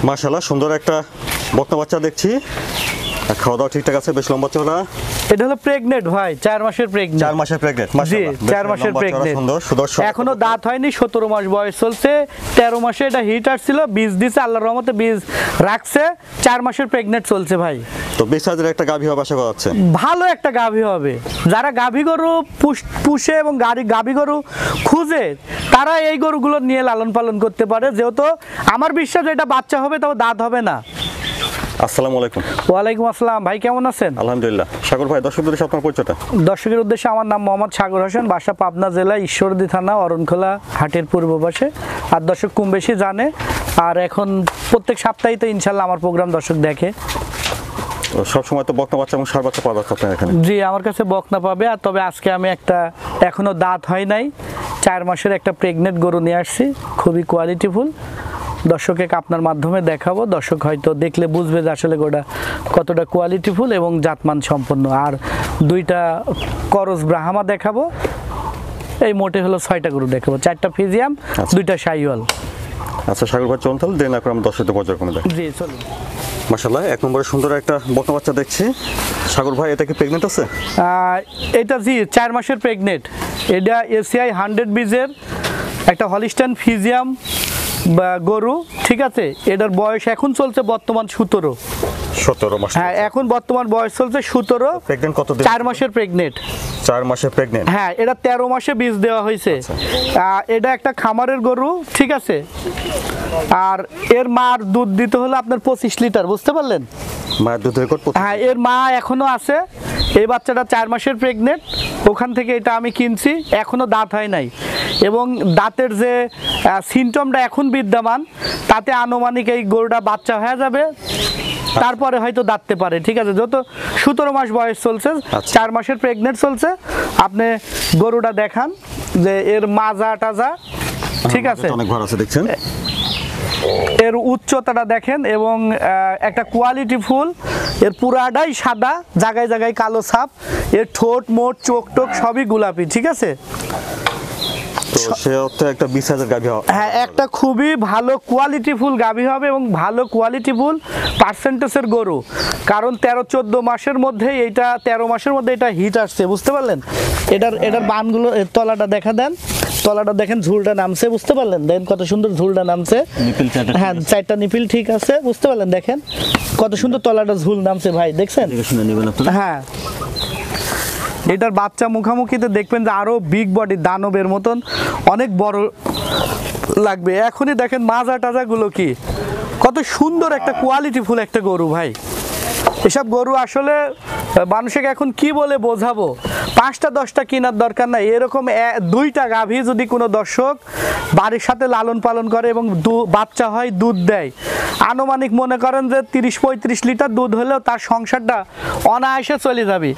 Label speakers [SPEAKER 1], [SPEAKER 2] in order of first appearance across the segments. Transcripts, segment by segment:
[SPEAKER 1] মাশাআল্লাহ সুন্দর একটা বকনা বাচ্চা দেখছি। খাওয়া দাওয়া ঠিকঠাক আছে, বেশ লম্বা চওড়া।
[SPEAKER 2] এটা হলো প্রেগনেন্ট ভাই, 4 মাসের প্রেগনেন্ট।
[SPEAKER 1] 4 মাসের প্রেগনেন্ট,
[SPEAKER 2] জি,
[SPEAKER 1] মাশাআল্লাহ
[SPEAKER 2] 4 মাসের প্রেগনেন্ট।
[SPEAKER 1] সুন্দর সুদর্শন।
[SPEAKER 2] এখনো দাঁত হয়নি, 17 মাস বয়স চলছে। 13 মাসে এটা হিট আসছিল, বীজ দিছে, আল্লাহর রহমতে বীজ রাখছে। 4 মাসের প্রেগনেন্ট চলছে ভাই।
[SPEAKER 1] তো 20 হাজারের একটা গাভী হবে আশা করা যাচ্ছে।
[SPEAKER 2] ভালো একটা গাভী হবে। যারা গাভী গরু পুষে এবং গাভী গরু খুঁজে, তারা এই গরুগুলো নিয়ে লালন পালন করতে পারে। যেহেতু আমার বিশ্বাস এটা বাচ্চা হবে, তাও দাঁত হবে না।
[SPEAKER 1] আসসালামু আলাইকুম।
[SPEAKER 2] ওয়ালাইকুম আসসালাম ভাই, কেমন আছেন?
[SPEAKER 1] আলহামদুলিল্লাহ। সাগর ভাই, দর্শকদের সাথে আপনার পরিচয়টা।
[SPEAKER 2] দর্শকের উদ্দেশ্যে আমার নাম মোহাম্মদ সাগর হোসেন, বাসা পাবনা জেলা ঈশ্বরদী থানা অরণখোলা হাটের পূর্ব পাশে। আর দর্শক কম বেশি জানে। আর এখন প্রত্যেক সপ্তাহে তো ইনশাল্লাহ আমার প্রোগ্রাম দর্শক দেখে।
[SPEAKER 1] সব সময় তো বকনা বাচ্চা এবং ষাঁড় বাচ্চা পাওয়া যাচ্ছে আপনার এখানে?
[SPEAKER 2] জি, আমার কাছে বকনা পাবে। আর তবে আজকে আমি একটা এখনো দাঁত হয় নাই 4 মাসের একটা প্রেগনেন্ট গরু নিয়ে আসছি, খুবই কোয়ালিটিফুল। দর্শকে আপনার মাধ্যমে দেখাবো, দর্শক হয়তো দেখলে বুঝবে যে আসলে গোটা কতটা কোয়ালিটিফুল এবং জাতমান সম্পন্ন। আর 2টা করস ব্রাহ্মা দেখাবো। এই মোটে হলো 6টা গরু দেখাবো, 4টা ফিজিয়াম, 2টা শাহিওয়াল।
[SPEAKER 1] আচ্ছা সাগর ভাই, চলুন তাহলে দেরি না করে আমরা দর্শকদের পর্যায়ক্রমে দেখি।
[SPEAKER 2] জি চলুন।
[SPEAKER 1] মাশাআল্লাহ, এক নম্বরে সুন্দর একটা বকনা বাচ্চা দেখছি। সাগর ভাই, এটা কি প্রেগনেন্ট আছে?
[SPEAKER 2] এটা জি 4 মাসের প্রেগনেন্ট। এটা এসিআই 100 বীজের একটা হলিস্টাইন ফিজিয়াম বা গরু, ঠিক আছে। এটার বয়স এখন চলছে বর্তমান
[SPEAKER 1] 17 মাস।
[SPEAKER 2] হ্যাঁ, এখন বর্তমান বয়স চলছে 17।
[SPEAKER 1] প্রেগনেন্ট কত দিন?
[SPEAKER 2] 4 মাসের প্রেগনেন্ট।
[SPEAKER 1] 4 মাসের প্রেগনেন্ট।
[SPEAKER 2] হ্যাঁ, এটা 13 মাসে বীজ দেওয়া হয়েছে। এটা একটা খামারের গরু, ঠিক আছে। আর এর মার দুধ দিতে হলো আপনার 25 লিটার, বুঝতে পারলেন?
[SPEAKER 1] মায়ের দুধ রেকর্ড?
[SPEAKER 2] হ্যাঁ, এর মা এখনো আছে। এই বাচ্চাটা 4 মাসের প্রেগনেন্ট। ওখান থেকে এটা আমি কিনছি, এখনো দাঁত হয় নাই। এবং দাঁতের যে সিমটমটা এখন বিদ্যমান, তাতে আনুমানিক এই গরুটা বাচ্চা হয়ে যাবে, তারপরে হয়তো দাঁততে পারে, ঠিক আছে। যত 17 মাস বয়স চলছে, 4 মাসের প্রেগনেন্ট চলছে। আপনি গরুটা দেখান যে এর মাজা টাজা, ঠিক আছে,
[SPEAKER 1] অনেক ভালো আছে দেখছেন।
[SPEAKER 2] এর উচ্চতাটা দেখেন এবং একটা কোয়ালিটি ফুল। এর পুরাটাই সাদা, জায়গায় জায়গায় কালো ছাপ। এর ঠোঁট মোট চোখ টোক সবই গোলাপি, ঠিক আছে।
[SPEAKER 1] তো সে অর্থে একটা 20 হাজার গাভী হবে।
[SPEAKER 2] হ্যাঁ, একটা খুবই ভালো কোয়ালিটিফুল গাভী হবে এবং ভালো কোয়ালিটিফুল পার্সেন্টেজের গরু। কারণ 13-14 মাসের মধ্যে এইটা 13 মাসের মধ্যে এটা হিট আসছে, বুঝতে পারলেন? এটার বানগুলো, তলাটা দেখা দেন, তলাটা দেখেন, ঝুলটা নামছে, বুঝতে পারলেন? দেখেন কত সুন্দর ঝুলটা নামছে। হ্যাঁ, 4টা নিপিল ঠিক আছে, বুঝতে পারলেন? দেখেন কত সুন্দর তলাটা ঝুল নামছে ভাই, দেখছেন? হ্যাঁ, এটার বাচ্চা মুখামুখিতে দেখবেন যে আরো বিগ বডি, দানবের মতন অনেক বড় লাগবে। এখনই দেখেন মাজা টাজা গুলো কি কত সুন্দর, একটা কোয়ালিটিফুল একটা গরু ভাই। এসব গরু আসলে মানুষকে এখন কি বলে বোঝাবো, 5টা 10টা কেনার দরকার নাই। এরকম 2টা গাভী যদি কোনো দর্শক বাড়ির সাথে লালন পালন করে এবং বাচ্চা হয়, দুধ দেয়, আনুমানিক মনে করেন যে 30-35 লিটার দুধ হলেও তার সংসারটা অনায়াসে চলে যাবে।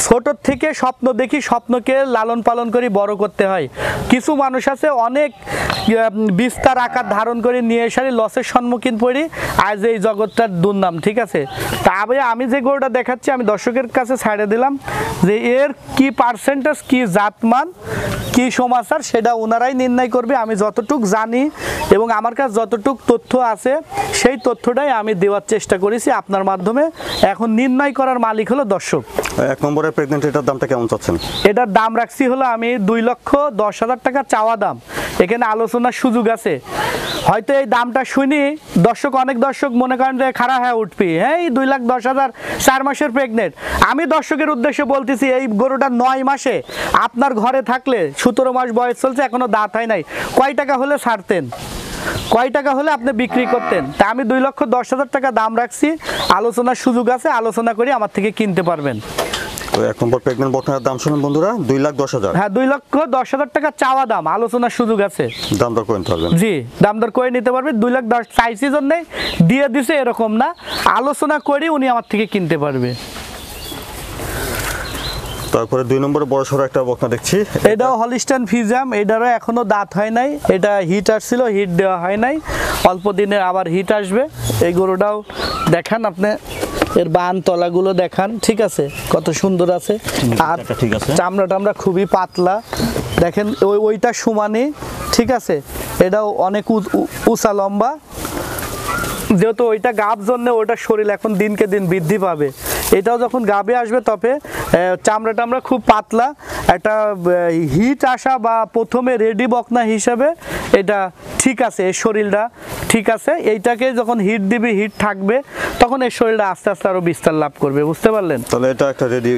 [SPEAKER 2] ছোটোর থেকে স্বপ্ন দেখি, স্বপ্নকে লালন পালন করে বড় করতে হয়। কিছু মানুষ আছে অনেক বিস্তার আকার ধারণ করে নিয়ে এসে লসের সম্মুখীন পড়ি, আজ এই জগৎটার দুর্নাম, ঠিক আছে। তবে আমি যে গরুটা দেখাচ্ছি, আমি দর্শকের কাছে ছাড়ে দিলাম যে এর কি পার্সেন্টেজ, কি জাতমান, কি সমাচার, সেটা ওনারাই নির্ণয় করবে। আমি যতটুক জানি এবং আমার কাছে যতটুক তথ্য আছে, সেই তথ্যটাই আমি দেওয়ার চেষ্টা করেছি আপনার মাধ্যমে। এখন নির্ণয় করার মালিক হলো দর্শক।
[SPEAKER 1] 1 নম্বরের প্রেগনেন্ট, এটার দামটা কেমন চাচ্ছেন?
[SPEAKER 2] এটার দাম রাখছি হলো আমি 2,10,000 টাকা চাওয়া দাম। এখানে আলোচনার সুযোগ আছে। হয়তো এই দামটা শুনি অনেক দর্শক মনে করেন যে খারাপ হয়ে উঠবি, হ্যাঁ 2,10,000 4 মাসের প্রেগনেন্ট। আমি দর্শকের উদ্দেশ্যে বলতেছি, এই গরুটা 9 মাসে আপনার ঘরে থাকলে, 17 মাস বয়স চলছে, এখনো দাঁত হয় নাই, কয় টাকা হলে ছাড়তেন? কয় টাকা হলে আপনি বিক্রি করতেন? তা আমি 2,10,000 টাকা দাম রাখছি। আলোচনার সুযোগ আছে, আলোচনা করে আমার থেকে কিনতে পারবেন।
[SPEAKER 1] তো 1 নম্বর প্রেগনেন্ট বকনার দাম শুনুন বন্ধুরা, 2,10,000।
[SPEAKER 2] হ্যাঁ, 2,10,000 টাকা চাওয়া দাম, আলোচনার সুযোগ আছে।
[SPEAKER 1] দাম দর করে নিতে পারবেন? জি,
[SPEAKER 2] দাম দর করে নিতে পারবে। 2,10,000 চাইছি জন্য দিয়ে দিছে এরকম না, আলোচনা করে উনি আমার থেকে কিনতে পারবে।
[SPEAKER 1] তারপরে 2 নম্বরে বড় সড়ো একটা বকনা দেখছি,
[SPEAKER 2] এটাও হলিস্টাইন ফিজিয়াম। এটারও এখনো দাঁত হয় নাই। এটা হিট আসছিল, হিট দেওয়া হয় নাই, অল্প দিনে আবার হিট আসবে। এই গরুটাও দেখান আপনি, এর বান তলাগুলো দেখান, ঠিক আছে, কত সুন্দর আছে। আর চামড়া টামড়া খুবই পাতলা, দেখেন ওইটা সমানে, ঠিক আছে। এটাও অনেক উঁচা লম্বা। যেহেতু ওইটা গাব জন্য ওটা শরীর এখন দিনকে দিন বৃদ্ধি পাবে, এটাও যখন গাবে আসবে তবে চামড়া টামড়া খুব পাতলা একটা হিট আসা বা প্রথমে রেডি বকনা হিসাবে এটা ঠিক আছে, এর শরীরটা ঠিক আছে। এইটাকে যখন হিট দিবি, হিট থাকবে, তখন এর শরীরটা আস্তে আস্তে আরো বিস্তার লাভ করবে, বুঝতে পারলেন?
[SPEAKER 1] তাহলে এটা একটা রেডি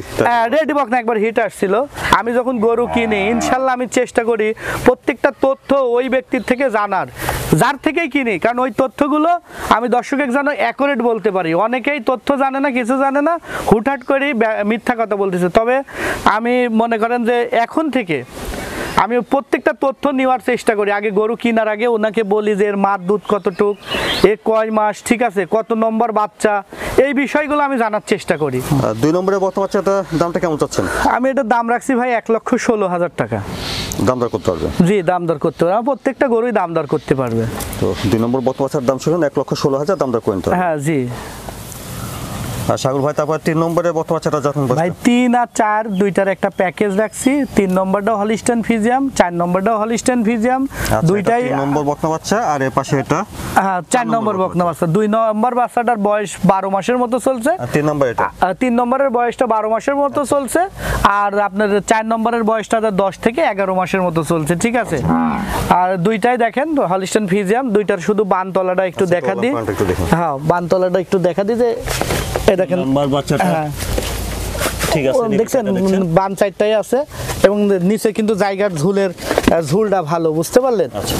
[SPEAKER 2] রেডি বকনা একবার হিট আসছিল। আমি যখন গরু কিনি ইনশাল্লাহ আমি চেষ্টা করি প্রত্যেকটা তথ্য ওই ব্যক্তির থেকে জানার, যার থেকেই কিনি, কারণ ওই তথ্যগুলো আমি দর্শকের যেন অ্যাকুরেট বলতে পারি। অনেকেই তথ্য জানে না, কিছু জানে না, হুটহাট করেই মিথ্যা কথা বলতেছে। তবে আমি মনে করেন যে এখন থেকে আমি প্রত্যেকটা তথ্য নেওয়ার চেষ্টা করি। আগে গরু কেনার আগে ওনাকে বলি যে এর মার দুধ কতটুক, এ কয় মাস, ঠিক আছে, কত নম্বর বাচ্চা, এই বিষয়গুলো আমি জানার চেষ্টা করি।
[SPEAKER 1] 2 নম্বরে বর্তমান বাচ্চাটা দামটা কেমন চাচ্ছেন?
[SPEAKER 2] আমি এটার দাম রাখছি ভাই 1,16,000 টাকা।
[SPEAKER 1] দাম দর করতে পারবে?
[SPEAKER 2] জি, দাম দর করতে পারবে, প্রত্যেকটা গরুই দাম দর করতে পারবে।
[SPEAKER 1] তো 2 নম্বর বর্তমান বাচ্চার দাম শুনুন 1,16,000, দাম দর করতে হবে।
[SPEAKER 2] হ্যাঁ জি।
[SPEAKER 1] আর সাগর ভাই তারপর 3 নম্বরে বর্তমান বাচ্চাটা যখন
[SPEAKER 2] ভাই 3 আর 4 দুইটার একটা প্যাকেজ রাখছি। 3 নম্বরটাও হলিস্টাইন ফ্রিজিয়াম, 4 নম্বরটাও হলিস্টাইন ফ্রিজিয়াম, দুইটাই
[SPEAKER 1] 3 নম্বর বর্তমান বাচ্চা, আর এর পাশে এটা
[SPEAKER 2] হ্যাঁ 4 নম্বর বকনা বাচ্চা। 2 নম্বর বাচ্চাটার বয়স 12 মাসের মতো চলছে,
[SPEAKER 1] আর 3 নম্বর এটা
[SPEAKER 2] 3 নম্বরের বয়সটা 12 মাসের মতো চলছে, আর আপনার 4 নম্বরের বয়সটা 10 থেকে 11 মাসের মতো চলছে, ঠিক আছে। আর দুইটাই দেখেন হলিস্টাইন ফ্রিজিয়াম, দুইটার শুধু বানতলাটা একটু দেখা দিই। হ্যাঁ, বানতলাটা একটু দেখা দিই যে এই দেখেন
[SPEAKER 1] নম্বর বাচ্চাটা
[SPEAKER 2] হ্যাঁ
[SPEAKER 1] ঠিক আছে,
[SPEAKER 2] দেখছেন বান সাইডটাই আছে এবং নিচে কিন্তু জায়গার ঝুলটা ভালো, বুঝতে পারলেন?
[SPEAKER 1] আচ্ছা।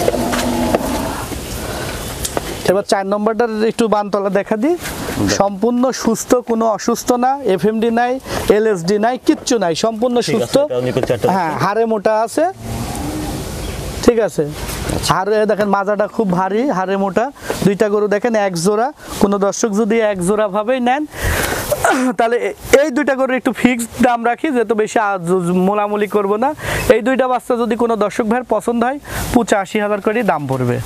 [SPEAKER 2] এবার 4 নম্বরটার একটু বানতলা দেখা দিই। সম্পূর্ণ সুস্থ, কোনো অসুস্থ না, এফএমডি নাই, এলএসডি নাই, কিচ্ছু নাই, সম্পূর্ণ সুস্থ। হ্যাঁ, হাড়ে মোটা আছে, ঠিক আছে। হাড়ে দেখেন মাজাটা খুব ভারী, হাড়ে মোটা। দুইটা গরু দেখেন এক জোড়া, কোনো দর্শক যদি এক জোড়া ভাবেই নেন তাহলে এই দুইটা গরুর একটু ফিক্সড দাম রাখি, যেহেতু বেশি মোলামুলি করব না। এই দুইটা বাচ্চা যদি কোনো দর্শক ভাইয়ের পছন্দ হয় 85,000 করে দাম পড়বে।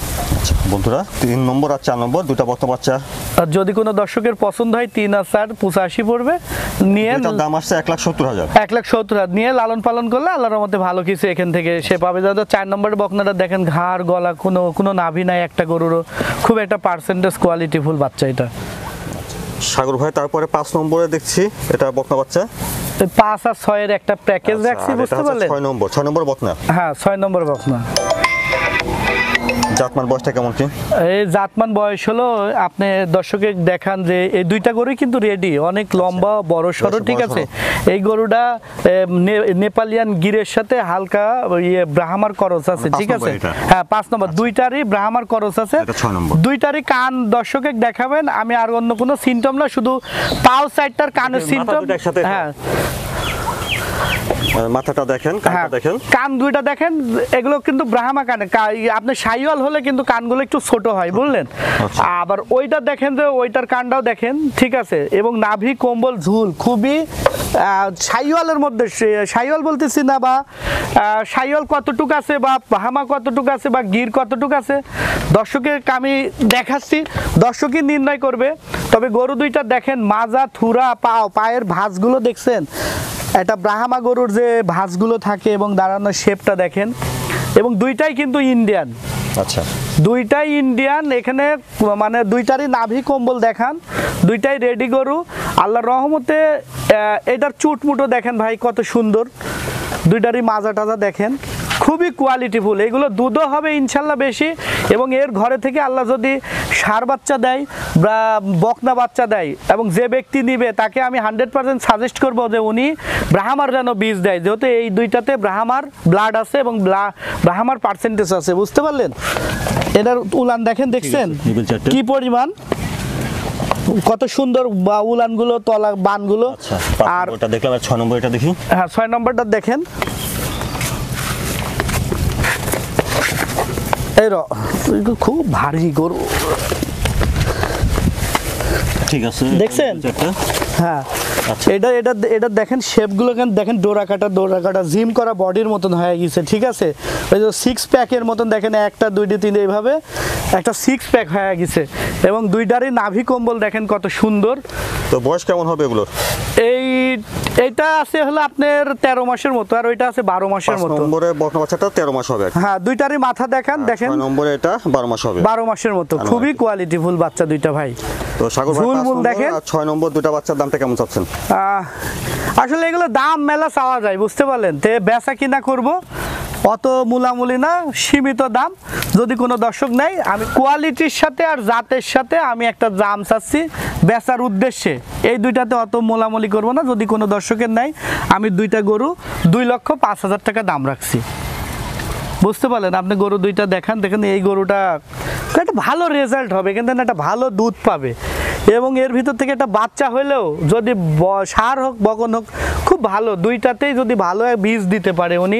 [SPEAKER 1] বন্ধুরা 3 নম্বর আর 4 নম্বর দুটো বর্তমান বাচ্চা,
[SPEAKER 2] আর যদি কোনো দর্শকের পছন্দ হয় 3 আর 4 85 পড়বে। নিয়ে
[SPEAKER 1] দাম আসছে 1,70,000।
[SPEAKER 2] 1,70,000 নিয়ে লালন পালন করলে আল্লাহর রহমতে ভালো কিছু এখান থেকে সে পাবে। যাতে 4 নম্বরের বকনাটা দেখেন ঘাড় গলা কোনো নাভি নাই একটা গরুরও, খুব একটা পার্সেন্টেজ কোয়ালিটি ফুল বাচ্চা এটা।
[SPEAKER 1] সাগর ভাই তারপরে 5 নম্বরে দেখছি এটা বকনা বাচ্চা,
[SPEAKER 2] 5 আর 6 এর একটা প্যাকেজ রাখছি, বুঝতে পারলেন?
[SPEAKER 1] 6 নম্বর বকনা।
[SPEAKER 2] হ্যাঁ 6 নম্বর বকনা।
[SPEAKER 1] জাতমান বয়সটা কেমন কি?
[SPEAKER 2] এই জাতমান বয়স হলো আপনি দর্শকে দেখান যে এই দুইটা গরুই কিন্তু রেডি, অনেক লম্বা বড় সড়ো, ঠিক আছে। এই গরুটা নেপালিয়ান গিরের সাথে হালকা ব্রাহ্মার করস আছে, ঠিক আছে। হ্যাঁ 5 নম্বর, দুইটারই ব্রাহ্মার করস আছে, দুইটারই কান দর্শকে দেখাবেন। আমি আর অন্য কোনো সিমটম না, শুধু পাও সাইডটার কানের সিমটম। হ্যাঁ
[SPEAKER 1] মাথাটা দেখেন, কানটা দেখেন,
[SPEAKER 2] কান দুইটা দেখেন, এগুলো কিন্তু ব্রাহ্মা কানে। আপনি শাইওয়াল হলে কিন্তু কানগুলো একটু ছোট হয়, বুঝলেন? আবার ওইটা দেখেন যে ওইটার কানটাও দেখেন, ঠিক আছে। এবং নাভি কম্বল ঝুল খুবই শাইওয়ালের মধ্যে, শাইওয়াল বলতেছি না, বা শাইওয়াল কতটুক আছে বা ব্রাহ্মা কতটুক আছে বা গির কতটুক আছে দর্শকের আমি দেখাচ্ছি, দর্শকই নির্ণয় করবে। তবে গরু দুইটা দেখেন মাজা থুরা পায়ের ভাঁজগুলো দেখছেন, একটা ব্রাহ্মা গরুর যে ভাঁজগুলো থাকে এবং দাঁড়ানোর শেপটা দেখেন, এবং দুইটাই কিন্তু ইন্ডিয়ান।
[SPEAKER 1] আচ্ছা,
[SPEAKER 2] দুইটাই ইন্ডিয়ান। এখানে মানে দুইটারই নাভি কম্বল দেখান, দুইটাই রেডি গরু আল্লাহর রহমতে। এটার চুটমুটো দেখেন ভাই কত সুন্দর, দুইটারই মাজা টাজা দেখেন, খুবই কোয়ালিটিফুল। এগুলো দুধও হবে ইনশাল্লাহ বেশি, এবং এর ঘরে থেকে আল্লাহ যদি ষাঁড় বাচ্চা দেয় বা বকনা বাচ্চা দেয়, এবং যে ব্যক্তি নিবে তাকে আমি 100% সাজেস্ট করবো যে উনি ব্রাহ্মার যেন বীজ দেয়, যেহেতু এই দুইটাতে ব্রাহ্মার ব্লাড আছে এবং ব্রাহ্মার পার্সেন্টেজ আছে, বুঝতে পারলেন? এটার উলান দেখেন, দেখছেন কি পরিমাণ, কত সুন্দর বা উলানগুলো, তলা বানগুলো।
[SPEAKER 1] আর ওটা দেখলাম, 6 নম্বর এটা দেখি।
[SPEAKER 2] হ্যাঁ 6 নম্বরটা দেখেন, খুব ভারী গরু,
[SPEAKER 1] ঠিক আছে,
[SPEAKER 2] দেখছেন? হ্যাঁ এটা এটা এটা দেখেন শেপগুলো দেখেন, ডোরা কাটা জিম করা বডির মতন হয়ে গেছে, ঠিক আছে। ওই যে 6 প্যাকের মতন দেখেন, 1টা 2টা 3 এইভাবে একটা 6 প্যাক হয়ে গেছে, এবং দুইটারই নাভি কম্বল দেখেন কত সুন্দর।
[SPEAKER 1] তো তো বয়স কেমন হবে এগুলোর?
[SPEAKER 2] এইটা আছে হলো আপনার 13 মাসের মতো, আর ওইটা আছে 12 মাসের
[SPEAKER 1] 5
[SPEAKER 2] মতো।
[SPEAKER 1] নম্বরে বকনা বাচ্চাটা 13 মাস হবে।
[SPEAKER 2] হ্যাঁ, দুইটারই মাথা দেখেন।
[SPEAKER 1] 6 নম্বরে এটা 12 মাস হবে।
[SPEAKER 2] 12 মাসের মতো, খুবই কোয়ালিটি ফুল বাচ্চা দুইটা ভাই।
[SPEAKER 1] তো সাগর ভাই,
[SPEAKER 2] ঝুল
[SPEAKER 1] 5
[SPEAKER 2] মুল
[SPEAKER 1] নম্বর
[SPEAKER 2] দেখেন।
[SPEAKER 1] আর 6 নম্বর দুটো বাচ্চার দামটা কেমন চাচ্ছেন?
[SPEAKER 2] আসলে এগুলো দাম মেলা চাওয়া যায়, বুঝতে পারলেন, তে বেচা কিনা করব, অত মূলামূলি না, সীমিত দাম। যদি কোনো দর্শক নেই, আমি কোয়ালিটির সাথে আর জাতের সাথে আমি একটা দাম চাচ্ছি বেচার উদ্দেশ্যে। এই দুইটাতে অত মোলামুলি করব না। যদি কোনো দর্শকের নাই, আমি দুইটা গরু 2,05,000 টাকা দাম রাখছি। বুঝতে পারলেন? আপনি গরু দুইটা দেখেন, এই গরুটা একটা ভালো রেজাল্ট হবে, কিন্তু একটা ভালো দুধ পাবে, এবং এর ভিতর থেকে একটা বাচ্চা হলেও যদি সার হোক বকন হোক, খুব ভালো, দুইটাতেই যদি ভালো বীজ দিতে পারে উনি,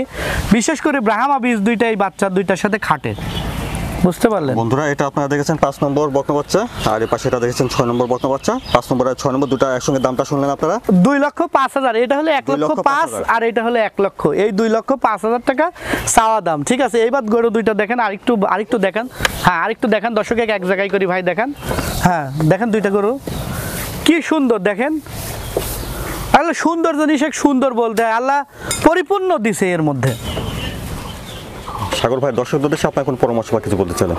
[SPEAKER 2] বিশেষ করে ব্রাহ্মা বীজ দুইটা এই বাচ্চা দুইটার সাথে খাটে। বুঝতে পারলেন
[SPEAKER 1] বন্ধুরা? এটা আপনারা দেখেছেন 5 নম্বর বকনা বাচ্চা, আর এই পাশে এটা দেখেছেন 6 নম্বর বকনা বাচ্চা। 5 নম্বর আর 6 নম্বর দুটো একসঙ্গে দামটা শুনলেন আপনারা।
[SPEAKER 2] 2,05,000, এটা হলো 1,05,000, আর এটা হলো 1,00,000। এই 2,05,000 টাকা চাওয়া দাম, ঠিক আছে? এইবার গরু দুইটা দেখেন, আরেকটু দেখেন। হ্যাঁ, আরেকটু দেখেন দর্শক, এক জায়গায় করি ভাই, দেখেন। হ্যাঁ, দেখেন দুইটা গরু কি সুন্দর, দেখেন। আল্লাহ সুন্দর জিনিস সুন্দর বলতে আল্লাহ পরিপূর্ণ দিছে এর মধ্যে।
[SPEAKER 1] সাগর ভাই, দর্শকদের উদ্দেশ্যে আপনার কোন পরামর্শ বা কিছু বলতে চান?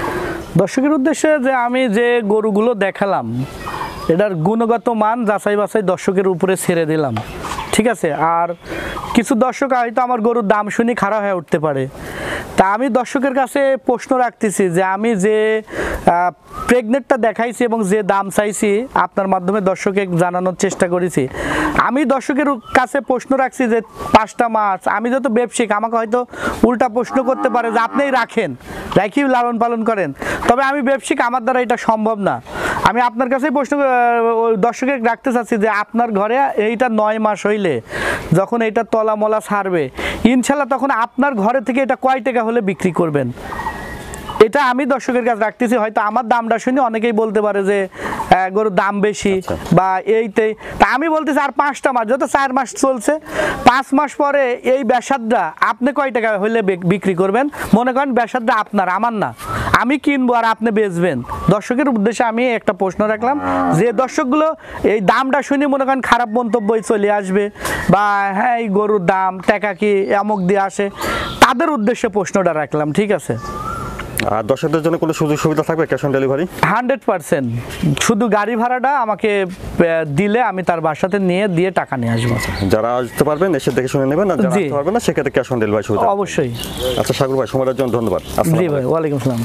[SPEAKER 2] দর্শকের উদ্দেশ্যে যে আমি যে গরুগুলো দেখালাম, এটার গুণগত মান যাচাই বাছাই দর্শকের উপরে ছেড়ে দিলাম, ঠিক আছে? আর কিছু দর্শক হয়তো আমার গরুর দাম শুনি খারাপ হয়ে উঠতে পারে, তা আমি দর্শকের কাছে প্রশ্ন রাখতেছি যে আমি যে প্রেগনেন্টটা দেখাইছি এবং যে দাম চাইছি আপনার মাধ্যমে দর্শকে জানানোর চেষ্টা করেছি। আমি দর্শকের কাছে প্রশ্ন রাখছি যে 5টা মাস, আমি যত ব্যবসায়িক, আমাকে হয়তো উল্টা প্রশ্ন করতে পারে যে আপনিই রাখেন, রাখি লালন পালন করেন, তবে আমি ব্যবসায়িক, আমার দ্বারা এটা সম্ভব না। আমি আপনার কাছেই প্রশ্ন দর্শকের রাখতে চাচ্ছি যে আপনার ঘরে এইটা 9 মাস হইলে যখন এইটা তলা মলা ছাড়বে, ইনশাল্লাহ তখন আপনার ঘরে থেকে এটা কয় টাকা হলে বিক্রি করবেন, এটা আমি দর্শকের কাছে রাখতেছি। হয়তো আমার দামটা শুনে অনেকেই বলতে পারে যে গরুর দাম বেশি বা এইতেই, তা আমি বলতেছি আর 5টা মাস, যত 4 মাস চলছে, 5 মাস পরে এই ব্যাসাদটা আপনি কয় টাকা হলে বিক্রি করবেন? মনে করেন ব্যাসাদটা আপনার, আমার না, আমি কিনবো আর আপনি বেচবেন। দর্শকের উদ্দেশ্যে আমি একটা প্রশ্ন রাখলাম, যে দর্শকগুলো এই দামটা শুনে মনে করেন খারাপ মন্তব্যই চলে আসবে, বা হ্যাঁ এই গরুর দাম টাকা কি অমুক দিয়ে আসে, তাদের উদ্দেশ্যে প্রশ্নটা রাখলাম, ঠিক আছে?
[SPEAKER 1] আর দর্শকদের জন্য কোনো সুযোগ সুবিধা থাকবে ক্যাশ অন ডেলিভারি?
[SPEAKER 2] 100%। শুধু গাড়ি ভাড়াটা আমাকে দিলে আমি তার বাসাতে দিয়ে টাকা নিয়ে আসবো।
[SPEAKER 1] যারা আসতে পারবেন এসে দেখে শুনে নেবেন, আর যারা আসতে পারবেন না সেক্ষেত্রে ক্যাশ অন ডেলিভারি সুবিধা।
[SPEAKER 2] অবশ্যই।
[SPEAKER 1] আচ্ছা সাগর ভাই, সময়ের জন্য ধন্যবাদ।
[SPEAKER 2] জি ভাই, ওয়ালাইকুম আসসালাম।